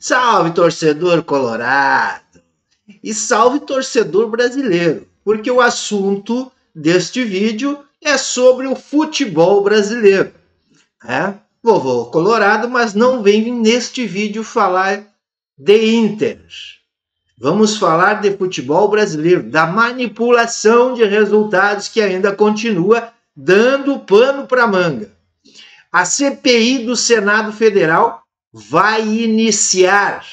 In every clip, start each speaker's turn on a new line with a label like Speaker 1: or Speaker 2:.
Speaker 1: Salve, torcedor colorado! E salve, torcedor brasileiro! Porque o assunto deste vídeo é sobre o futebol brasileiro. Vovô colorado, mas não vem neste vídeo falar de Inter. Vamos falar de futebol brasileiro, da manipulação de resultados que ainda continua dando pano para manga. A CPI do Senado Federal vai iniciar.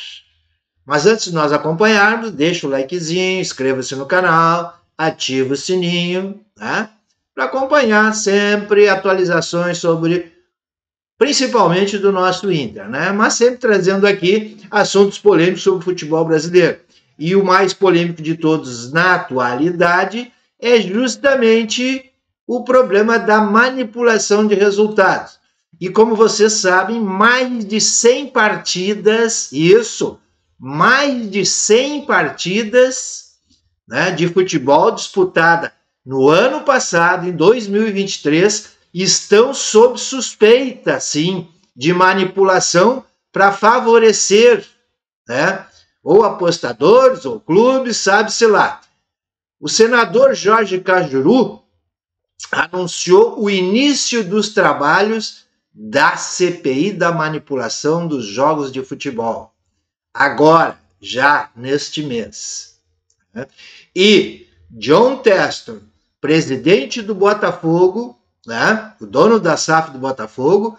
Speaker 1: Mas antes de nós acompanharmos, deixa o likezinho, inscreva-se no canal, ativa o sininho, tá? Para acompanhar sempre atualizações sobre, principalmente do nosso Inter, né? Mas sempre trazendo aqui assuntos polêmicos sobre o futebol brasileiro. E o mais polêmico de todos na atualidade é justamente o problema da manipulação de resultados. E como vocês sabem, mais de 100 partidas, mais de 100 partidas, né, de futebol disputada no ano passado, em 2023, estão sob suspeita, sim, de manipulação para favorecer, né, ou apostadores, ou clubes, sabe-se lá. O senador Jorge Cajuru anunciou o início dos trabalhos da CPI da manipulação dos jogos de futebol. Agora, já neste mês. E John Textor, presidente do Botafogo, né, o dono da SAF do Botafogo,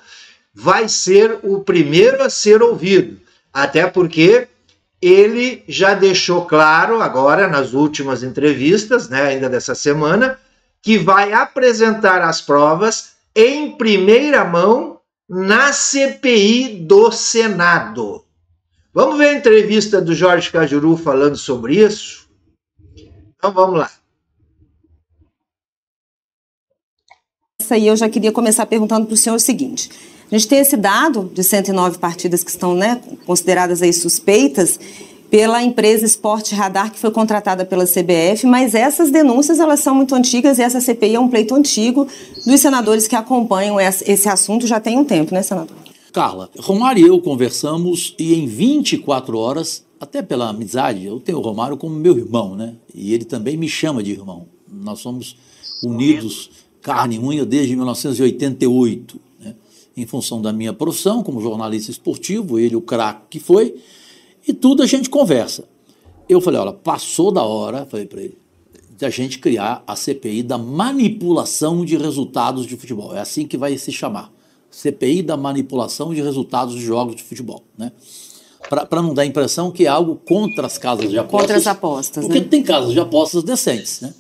Speaker 1: vai ser o primeiro a ser ouvido. Até porque ele já deixou claro agora, nas últimas entrevistas, né, ainda dessa semana, que vai apresentar as provas em primeira mão na CPI do Senado. Vamos ver a entrevista do Jorge Cajuru falando sobre isso? Então vamos lá.
Speaker 2: Essa aí eu já queria começar perguntando para o senhor o seguinte. A gente tem esse dado de 109 partidas que estão, né, consideradas aí suspeitas pela empresa Esporte Radar, que foi contratada pela CBF, mas essas denúncias elas são muito antigas e essa CPI é um pleito antigo dos senadores que acompanham esse assunto já tem um tempo, né, senador?
Speaker 3: Carla, Romário e eu conversamos e em 24 horas, até pela amizade, eu tenho o Romário como meu irmão, né? E ele também me chama de irmão. Nós somos unidos carne e unha desde 1988, né? Em função da minha profissão como jornalista esportivo, ele o craque que foi, e tudo a gente conversa. Eu falei, olha, passou da hora, falei para ele, da gente criar a CPI da manipulação de resultados de futebol. É assim que vai se chamar. CPI da manipulação de resultados de jogos de futebol, né? Para não dar a impressão que é algo contra as casas de apostas.
Speaker 2: Contra as apostas,
Speaker 3: porque
Speaker 2: né?
Speaker 3: Tem casas de apostas decentes, né?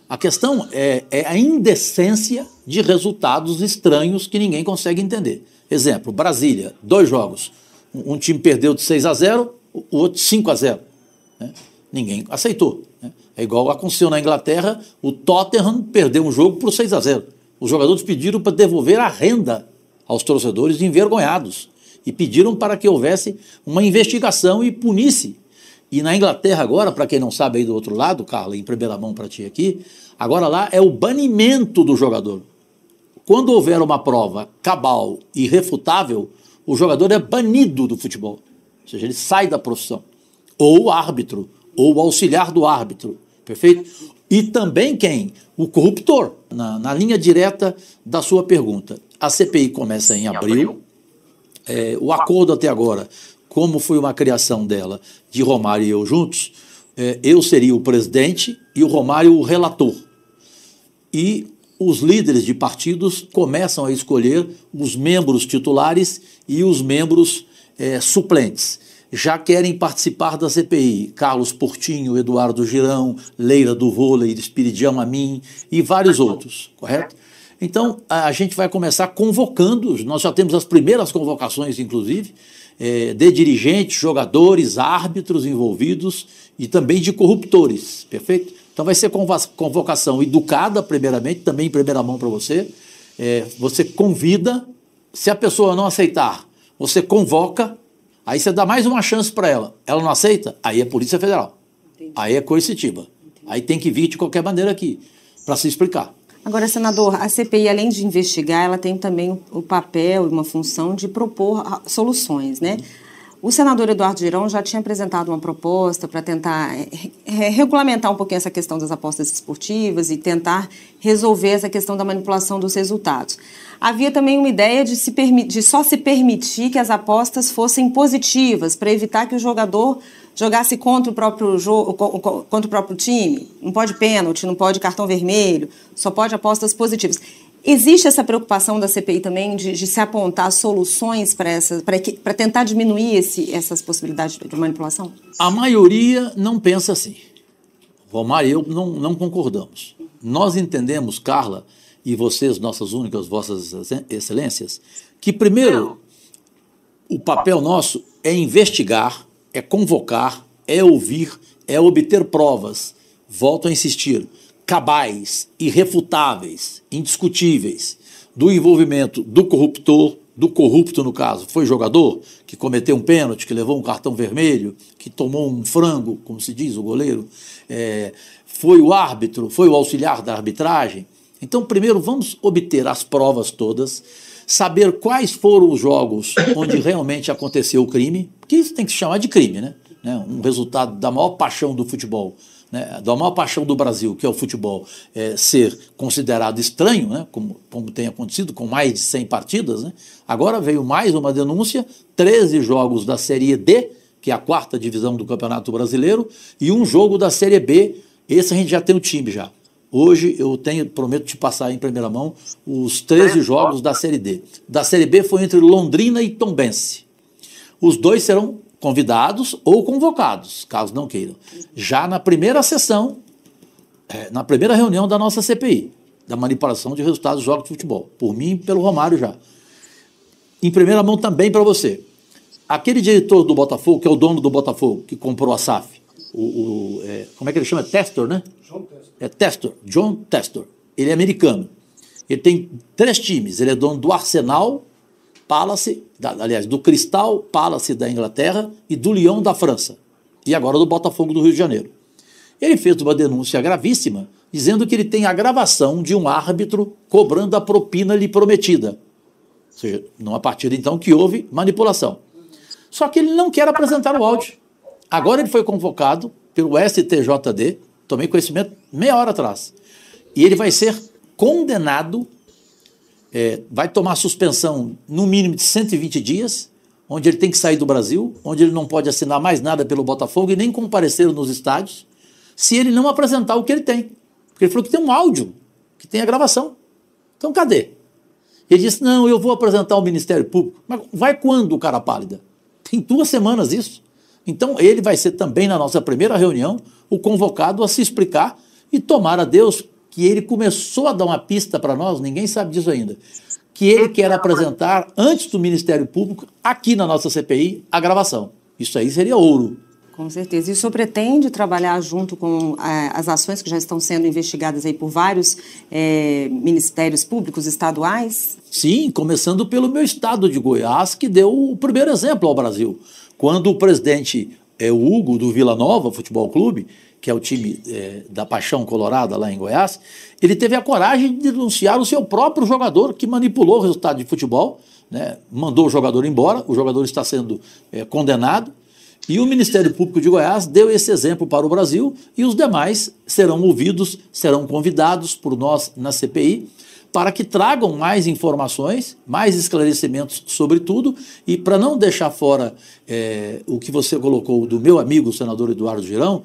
Speaker 3: A questão é a indecência de resultados estranhos que ninguém consegue entender. Exemplo, Brasília, 2 jogos. Um time perdeu de 6-0, o outro 5-0. Né? Ninguém aceitou. Né? É igual aconteceu na Inglaterra, o Tottenham perdeu um jogo por 6-0. Os jogadores pediram para devolver a renda aos torcedores envergonhados e pediram para que houvesse uma investigação e punisse. E na Inglaterra agora, para quem não sabe aí do outro lado, Carla, em primeira mão para ti aqui, agora lá é o banimento do jogador. Quando houver uma prova cabal e irrefutável, o jogador é banido do futebol. Ou seja, ele sai da profissão. Ou o árbitro, ou o auxiliar do árbitro. Perfeito? E também quem? O corruptor. Na linha direta da sua pergunta. A CPI começa em abril. O acordo até agora, como foi uma criação dela, de Romário e eu juntos, eu seria o presidente e o Romário o relator. E os líderes de partidos começam a escolher os membros titulares e os membros suplentes. Já querem participar da CPI Carlos Portinho, Eduardo Girão, Leila do Vôlei, Espiridião Amin e vários outros, correto? Então, a gente vai começar convocando, nós já temos as primeiras convocações, inclusive, de dirigentes, jogadores, árbitros envolvidos e também de corruptores, perfeito? Então vai ser convocação educada, primeiramente, também em primeira mão para você. Você convida, se a pessoa não aceitar, você convoca, aí você dá mais uma chance para ela. Ela não aceita? Aí é Polícia Federal. Entendi. Aí é coercitiva. Entendi. Aí tem que vir de qualquer maneira aqui, para se explicar.
Speaker 2: Agora, senador, a CPI, além de investigar, ela tem também o papel e uma função de propor soluções, né? O senador Eduardo Girão já tinha apresentado uma proposta para tentar regulamentar um pouquinho essa questão das apostas esportivas e tentar resolver essa questão da manipulação dos resultados. Havia também uma ideia de só se permitir que as apostas fossem positivas, para evitar que o jogador jogasse contra o próprio time. Não pode pênalti, não pode cartão vermelho, só pode apostas positivas. Existe essa preocupação da CPI também de se apontar soluções para tentar diminuir essas possibilidades de manipulação?
Speaker 3: A maioria não pensa assim. Romar e eu não concordamos. Nós entendemos, Carla, e vocês, nossas únicas, vossas excelências, que primeiro o papel nosso é investigar, é convocar, é ouvir, é obter provas. Volto a insistir. Cabais, irrefutáveis, indiscutíveis, do envolvimento do corruptor, do corrupto no caso, foi jogador, que cometeu um pênalti, que levou um cartão vermelho, que tomou um frango, como se diz, o goleiro, foi o árbitro, foi o auxiliar da arbitragem. Então, primeiro, vamos obter as provas todas, saber quais foram os jogos onde realmente aconteceu o crime, que isso tem que se chamar de crime, né? Um resultado da maior paixão do futebol, da maior paixão do Brasil, que é o futebol, ser considerado estranho, né, como tem acontecido com mais de 100 partidas. Né. Agora veio mais uma denúncia, 13 jogos da Série D, que é a 4ª divisão do Campeonato Brasileiro, e um jogo da Série B. Esse a gente já tem o time já. Hoje eu prometo te passar em primeira mão os 13 jogos da Série D. Da Série B foi entre Londrina e Tombense. Os dois serão convidados ou convocados, caso não queiram. Já na primeira sessão, na primeira reunião da nossa CPI, da manipulação de resultados dos jogos de futebol, por mim e pelo Romário já. Em primeira mão também para você. Aquele diretor do Botafogo, que é o dono do Botafogo, que comprou a SAF, como é que ele chama? Testor, né? John Testor. Ele é americano. Ele tem 3 times. Ele é dono do Arsenal Palace, do Crystal Palace da Inglaterra e do Lyon da França. E agora do Botafogo do Rio de Janeiro. Ele fez uma denúncia gravíssima, dizendo que ele tem a gravação de um árbitro cobrando a propina lhe prometida. Ou seja, numa partida então que houve manipulação. Só que ele não quer apresentar o áudio. Agora ele foi convocado pelo STJD, tomei conhecimento meia hora atrás, e ele vai ser condenado, vai tomar suspensão no mínimo de 120 dias, onde ele tem que sair do Brasil, onde ele não pode assinar mais nada pelo Botafogo e nem comparecer nos estádios, se ele não apresentar o que ele tem. Porque ele falou que tem um áudio, que tem a gravação. Então cadê? Ele disse, não, eu vou apresentar ao Ministério Público. Mas vai quando, cara pálida? Tem 2 semanas isso. Então ele vai ser também, na nossa primeira reunião, o convocado a se explicar e tomara a Deus que ele começou a dar uma pista para nós, ninguém sabe disso ainda, que ele quer apresentar, antes do Ministério Público, aqui na nossa CPI, a gravação. Isso aí seria ouro.
Speaker 2: Com certeza. E o senhor pretende trabalhar junto com as ações que já estão sendo investigadas aí por vários ministérios públicos estaduais?
Speaker 3: Sim, começando pelo meu estado de Goiás, que deu o primeiro exemplo ao Brasil. Quando o presidente, o Hugo, do Vila Nova Futebol Clube, que é o time da Paixão Colorada lá em Goiás, ele teve a coragem de denunciar o seu próprio jogador que manipulou o resultado de futebol, né, mandou o jogador embora, o jogador está sendo condenado, e o Ministério Público de Goiás deu esse exemplo para o Brasil e os demais serão ouvidos, serão convidados por nós na CPI para que tragam mais informações, mais esclarecimentos sobre tudo e para não deixar fora o que você colocou do meu amigo, o senador Eduardo Girão,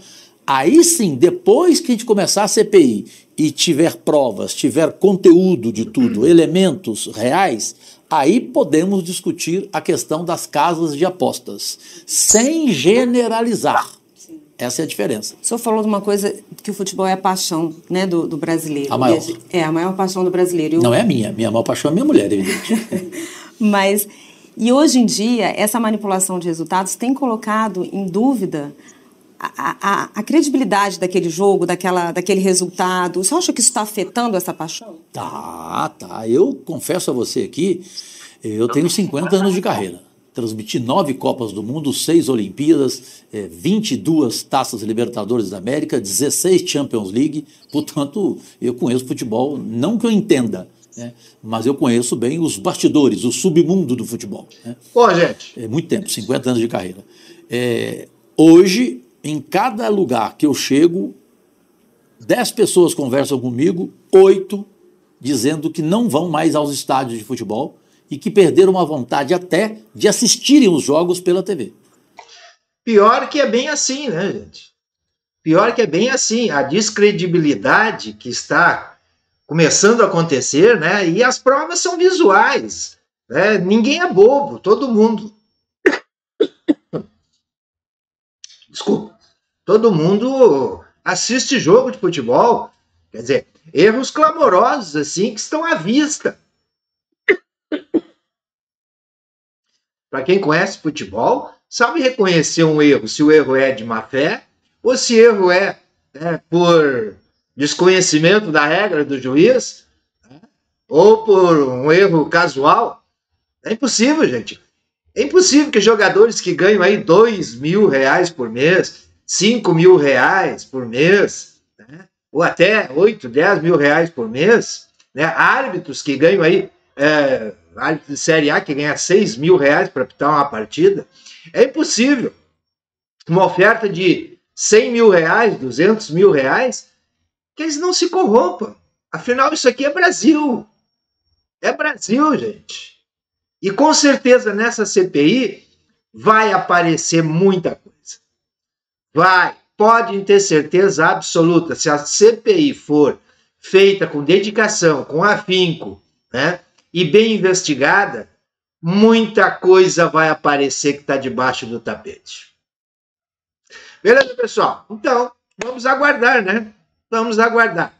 Speaker 3: aí sim, depois que a gente começar a CPI e tiver provas, tiver conteúdo de tudo, elementos reais, aí podemos discutir a questão das casas de apostas, sem generalizar. Sim. Essa é a diferença.
Speaker 2: O senhor falou de uma coisa que o futebol é a paixão, né, do brasileiro.
Speaker 3: A maior.
Speaker 2: É a maior paixão do brasileiro.
Speaker 3: Não é a minha maior paixão é a minha mulher, evidente.
Speaker 2: Mas, e hoje em dia, essa manipulação de resultados tem colocado em dúvida a credibilidade daquele jogo, daquele resultado. Você acha que isso está afetando essa paixão?
Speaker 3: Tá. Eu confesso a você aqui, eu tenho 50 anos de carreira. Transmiti 9 Copas do Mundo, 6 Olimpíadas, 22 Taças Libertadores da América, 16 Champions League. Portanto, eu conheço futebol, não que eu entenda, né? Mas eu conheço bem os bastidores, o submundo do futebol. Né?
Speaker 1: Pô, gente.
Speaker 3: É muito tempo, 50 anos de carreira. Hoje, em cada lugar que eu chego, 10 pessoas conversam comigo, 8 dizendo que não vão mais aos estádios de futebol e que perderam a vontade até de assistirem os jogos pela TV.
Speaker 1: Pior que é bem assim, né, gente? Pior que é bem assim. A descredibilidade que está começando a acontecer, né? E as provas são visuais. Né? Ninguém é bobo, todo mundo. Desculpa. Todo mundo assiste jogo de futebol. Quer dizer, erros clamorosos, assim, que estão à vista. Para quem conhece futebol, sabe reconhecer um erro, se o erro é de má fé, ou se o erro é por desconhecimento da regra do juiz, ou por um erro casual. É impossível, gente. É impossível que jogadores que ganham aí R$2.000 por mês, R$5.000 por mês, né? Ou até 8, 10 mil reais por mês, né? Árbitros que ganham aí, árbitro de Série A que ganha R$6.000 para apitar uma partida, é impossível. Uma oferta de R$100.000, R$200.000, que eles não se corrompam. Afinal, isso aqui é Brasil. É Brasil, gente. E com certeza nessa CPI vai aparecer muita coisa. Vai, podem ter certeza absoluta, se a CPI for feita com dedicação, com afinco, né, e bem investigada, muita coisa vai aparecer que está debaixo do tapete. Beleza, pessoal? Então, vamos aguardar, né? Vamos aguardar.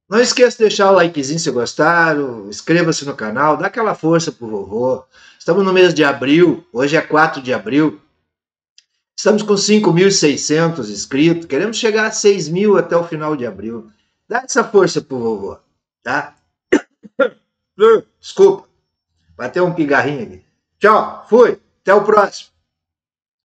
Speaker 1: Não esqueça de deixar o likezinho se gostaram, inscreva-se no canal, dá aquela força pro vovô. Estamos no mês de abril, hoje é 4 de abril. Estamos com 5.600 inscritos, queremos chegar a 6.000 até o final de abril. Dá essa força pro vovô, tá? Desculpa, bateu um pigarrinho aqui. Tchau, fui, até o próximo.